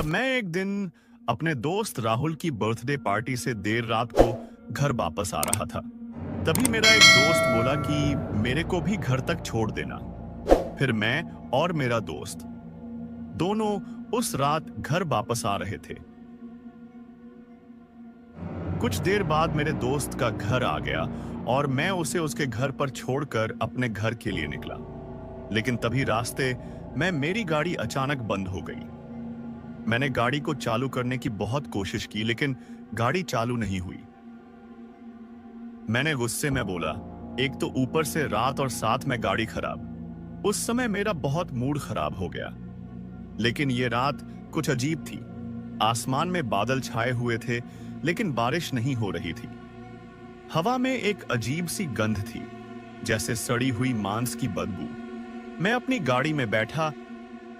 जब मैं एक दिन अपने दोस्त राहुल की बर्थडे पार्टी से देर रात को घर वापस आ रहा था, तभी मेरा एक दोस्त बोला कि मेरे को भी घर तक छोड़ देना। फिर मैं और मेरा दोस्त दोनों उस रात घर वापस आ रहे थे। कुछ देर बाद मेरे दोस्त का घर आ गया और मैं उसे उसके घर पर छोड़कर अपने घर के लिए निकला। लेकिन तभी रास्ते में मेरी गाड़ी अचानक बंद हो गई। मैंने गाड़ी को चालू करने की बहुत कोशिश की, लेकिन गाड़ी चालू नहीं हुई। मैंने गुस्से में बोला, एक तो ऊपर से रात और साथ में गाड़ी खराब। उस समय मेरा बहुत मूड खराब हो गया। लेकिन यह रात कुछ अजीब थी। आसमान में बादल छाए हुए थे, लेकिन बारिश नहीं हो रही थी। हवा में एक अजीब सी गंध थी, जैसे सड़ी हुई मांस की बदबू। मैं अपनी गाड़ी में बैठा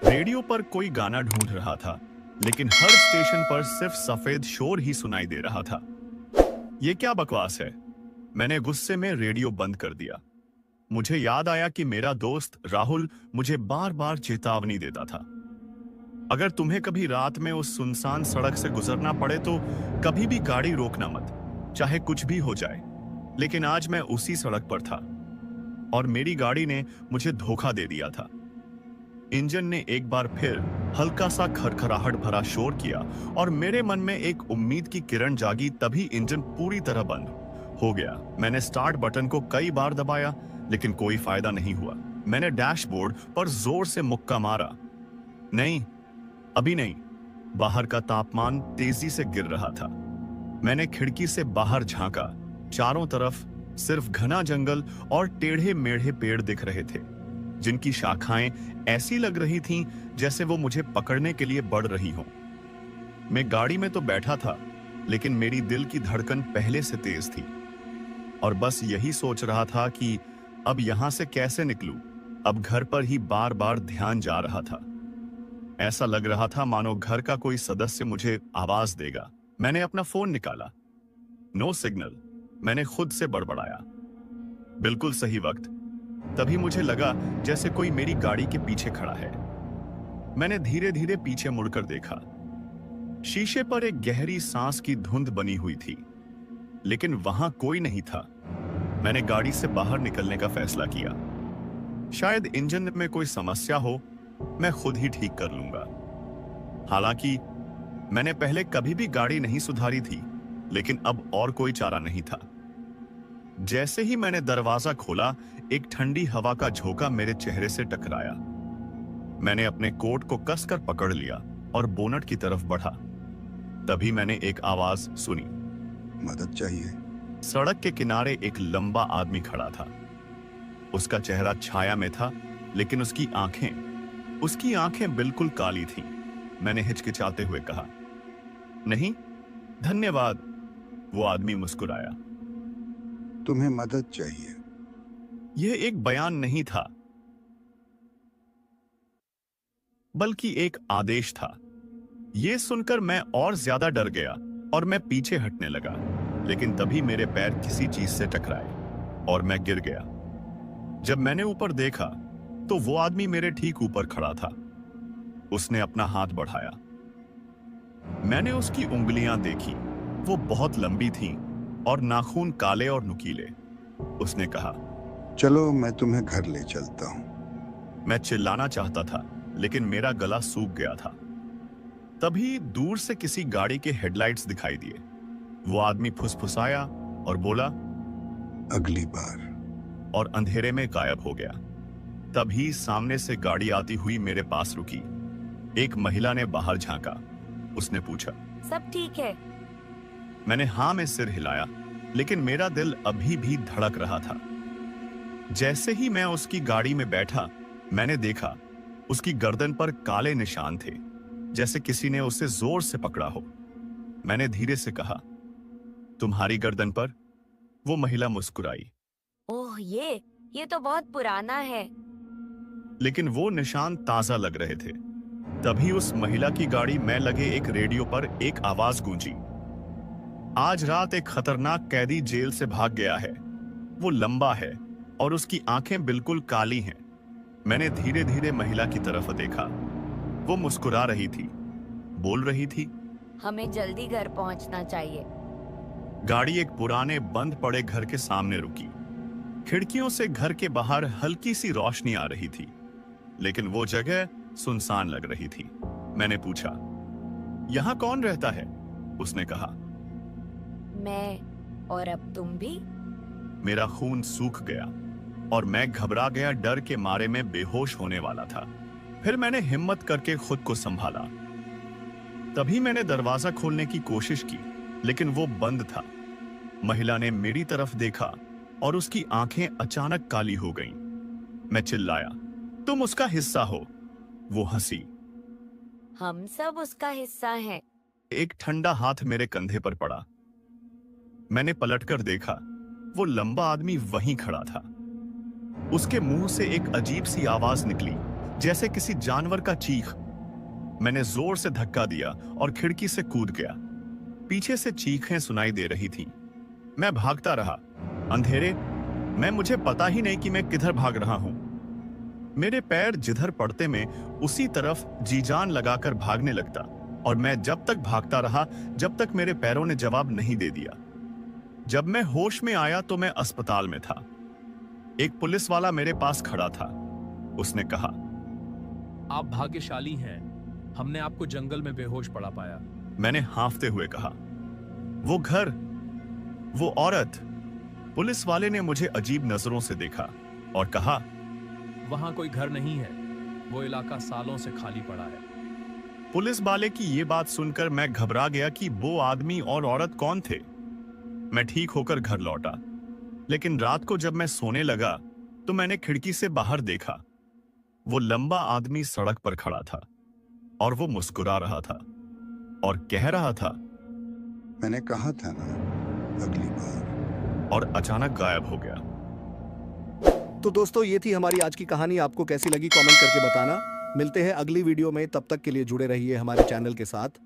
रेडियो पर कोई गाना ढूंढ रहा था, लेकिन हर स्टेशन पर सिर्फ सफेद शोर ही सुनाई दे रहा था। यह क्या बकवास है? मैंने गुस्से में रेडियो बंद कर दिया। मुझे याद आया कि मेरा दोस्त राहुल मुझे बार बार चेतावनी देता था, अगर तुम्हें कभी रात में उस सुनसान सड़क से गुजरना पड़े तो कभी भी गाड़ी रोकना मत, चाहे कुछ भी हो जाए। लेकिन आज मैं उसी सड़क पर था और मेरी गाड़ी ने मुझे धोखा दे दिया था। इंजन ने एक बार फिर हल्का सा खरखराहट भरा शोर किया और मेरे मन में एक उम्मीद की किरण जागी। तभी इंजन पूरी तरह बंद हो गया। मैंने स्टार्ट बटन को कई बार दबाया, लेकिन कोई फायदा नहीं हुआ। मैंने डैशबोर्ड पर जोर से मुक्का मारा। नहीं, अभी नहीं। बाहर का तापमान तेजी से गिर रहा था। मैंने खिड़की से बाहर झांका। चारों तरफ सिर्फ घना जंगल और टेढ़े मेढ़े पेड़ दिख रहे थे, जिनकी शाखाएं ऐसी लग रही थीं जैसे वो मुझे पकड़ने के लिए बढ़ रही हों। मैं गाड़ी में तो बैठा था, लेकिन मेरी दिल की धड़कन पहले से तेज थी और बस यही सोच रहा था कि अब यहां से कैसे निकलूं। अब घर पर ही बार बार ध्यान जा रहा था। ऐसा लग रहा था मानो घर का कोई सदस्य मुझे आवाज देगा। मैंने अपना फोन निकाला। No signal. मैंने खुद से बड़बड़ाया, बिल्कुल सही वक्त। तभी मुझे लगा जैसे कोई मेरी गाड़ी के पीछे खड़ा है। मैंने धीरे धीरे पीछे मुड़कर देखा। शीशे पर एक गहरी सांस की धुंध बनी हुई थी, लेकिन वहां कोई नहीं था। मैंने गाड़ी से बाहर निकलने का फैसला किया। शायद इंजन में कोई समस्या हो, मैं खुद ही ठीक कर लूंगा। हालांकि मैंने पहले कभी भी गाड़ी नहीं सुधारी थी, लेकिन अब और कोई चारा नहीं था। जैसे ही मैंने दरवाजा खोला, एक ठंडी हवा का झोंका मेरे चेहरे से टकराया। मैंने अपने कोट को कसकर पकड़ लिया और बोनट की तरफ बढ़ा। तभी मैंने एक आवाज सुनी, मदद चाहिए। सड़क के किनारे एक लंबा आदमी खड़ा था। उसका चेहरा छाया में था, लेकिन उसकी आंखें बिल्कुल काली थीं। मैंने हिचकिचाते हुए कहा, नहीं धन्यवाद। वो आदमी मुस्कुराया। तुम्हें मदद चाहिए? यह एक बयान नहीं था, बल्कि एक आदेश था। यह सुनकर मैं और ज्यादा डर गया और मैं पीछे हटने लगा। लेकिन तभी मेरे पैर किसी चीज से टकराए और मैं गिर गया। जब मैंने ऊपर देखा तो वो आदमी मेरे ठीक ऊपर खड़ा था। उसने अपना हाथ बढ़ाया। मैंने उसकी उंगलियां देखी। वो बहुत लंबी थीं और नाखून काले और नुकीले। उसने कहा, चलो मैं तुम्हें घर ले चलता हूं। मैं चिल्लाना चाहता था, लेकिन मेरा गला सूख गया था। तभी दूर से किसी गाड़ी के हेडलाइट्स दिखाई दिए। वो आदमी फुसफुसाया और बोला, अगली बार, और अंधेरे में गायब हो गया। तभी सामने से गाड़ी आती हुई मेरे पास रुकी। एक महिला ने बाहर झांका। उसने पूछा, सब ठीक है? मैंने हां में सिर हिलाया, लेकिन मेरा दिल अभी भी धड़क रहा था। जैसे ही मैं उसकी गाड़ी में बैठा, मैंने देखा उसकी गर्दन पर काले निशान थे, जैसे किसी ने उसे जोर से पकड़ा हो। मैंने धीरे से कहा, तुम्हारी गर्दन पर? वो महिला मुस्कुराई। ओह, ये तो बहुत पुराना है। लेकिन वो निशान ताजा लग रहे थे। तभी उस महिला की गाड़ी में लगे एक रेडियो पर एक आवाज गूंजी, आज रात एक खतरनाक कैदी जेल से भाग गया है। वो लंबा है और उसकी आंखें बिल्कुल काली हैं। मैंने धीरे धीरे महिला की तरफ देखा। वो मुस्कुरा रही थी। बोल रही थी। हमें जल्दी घर पहुंचना चाहिए। गाड़ी एक पुराने बंद पड़े घर के सामने रुकी। खिड़कियों से घर के बाहर हल्की सी रोशनी आ रही थी, लेकिन वो जगह सुनसान लग रही थी। मैंने पूछा, यहां कौन रहता है? उसने कहा, मैं और अब तुम भी। मेरा खून सूख गया और मैं घबरा गया। डर के मारे में बेहोश होने वाला था। फिर मैंने हिम्मत करके खुद को संभाला। तभी मैंने दरवाजा खोलने की कोशिश की, लेकिन वो बंद था। महिला ने मेरी तरफ देखा और उसकी आंखें अचानक काली हो गईं। मैं चिल्लाया, तुम उसका हिस्सा हो। वो हंसी। हम सब उसका हिस्सा हैं। एक ठंडा हाथ मेरे कंधे पर पड़ा। मैंने पलटकर देखा, वो लंबा आदमी वहीं खड़ा था। उसके मुंह से एक अजीब सी आवाज निकली, जैसे किसी जानवर का चीख। मैंने जोर से धक्का दिया और खिड़की से कूद गया। पीछे से चीखें सुनाई दे रही थीं। मैं भागता रहा। अंधेरे में मुझे पता ही नहीं कि मैं किधर भाग रहा हूं। मेरे पैर जिधर पड़ते मैं उसी तरफ जी जान लगाकर भागने लगता, और मैं जब तक भागता रहा जब तक मेरे पैरों ने जवाब नहीं दे दिया। जब मैं होश में आया तो मैं अस्पताल में था। एक पुलिस वाला मेरे पास खड़ा था। उसने कहा, आप भाग्यशाली हैं, हमने आपको जंगल में बेहोश पड़ा पाया। मैंने हांफते हुए कहा, वो घर, वो औरत। पुलिस वाले ने मुझे अजीब नजरों से देखा और कहा, वहां कोई घर नहीं है, वो इलाका सालों से खाली पड़ा है। पुलिस वाले की ये बात सुनकर मैं घबरा गया कि वो आदमी और औरत कौन थे। मैं ठीक होकर घर लौटा, लेकिन रात को जब मैं सोने लगा तो मैंने खिड़की से बाहर देखा। वो लंबा आदमी सड़क पर खड़ा था और वो मुस्कुरा रहा था और कह रहा था, मैंने कहा था ना, अगली बार। और अचानक गायब हो गया। तो दोस्तों, ये थी हमारी आज की कहानी। आपको कैसी लगी कमेंट करके बताना। मिलते हैं अगली वीडियो में, तब तक के लिए जुड़े रहिए हमारे चैनल के साथ।